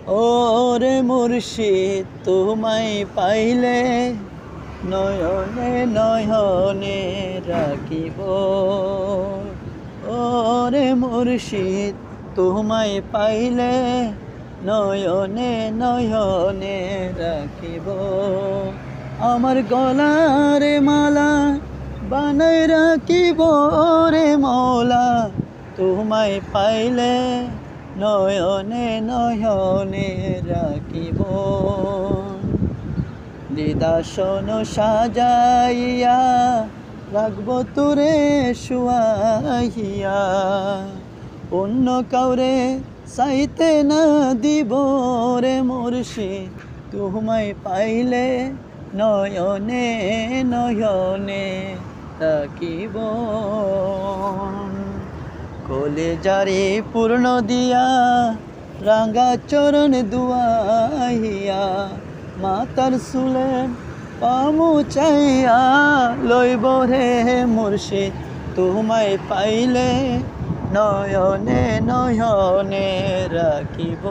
ওরে মুর্শিদ তোমায় পাইলে নয়নে নয়নে রাখিব। ওরে মুর্শিদ তোমায় পাইলে নয়নে নয়নে রাখিব। আমার গলার মালা বানাই রাখিব রে মৌলা, তোমায় পাইলে নয়নে নয়নে রাখিব। নিদাসন সাজাইয়া রাখব তোরে শুয়াইয়া, অন্য কাউরে চাইতে না দিব রে মুর্শিদ তোমায় পাইলে নয়নে নয়নে রাখিব। কলেজারে পূর্ণ দিয়া রাঙ্গা চরণ দুয়াইয়া, মাতার চুলে পামু চাইয়া লইব রে মুর্শিদ তোমায় পাইলে নয়নে নয়নে রাখিব।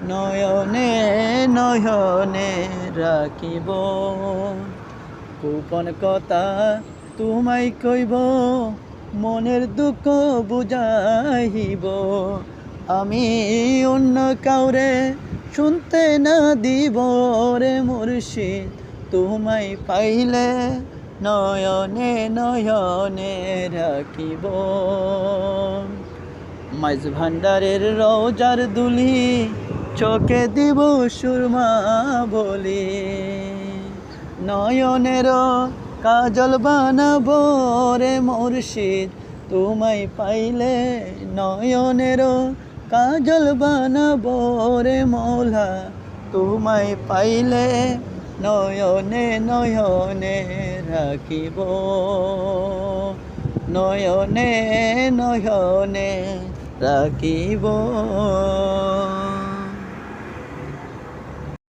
নয়নে নয়নে রাখিব। গোপন কথা তোমায় কইব, মনের দুঃখ বুঝাইব, আমি অন্য কাউরে শুনতে না দিব রে মুর্শিদ তোমায় পাইলে নয়নে নয়নে রাখিব। মাইজ ভান্ডারের রওজার দুলি চোখে দিব সুরমা বলি, নয়নের কাজল বানাবো রে মুর্শিদ তোমায় পাইলে নয়নের কাজল বানাবো রে মৌলা, তোমায় পাইলে নয়নে নয়নে রাখিব। নয়নে নয়নে রাখিব।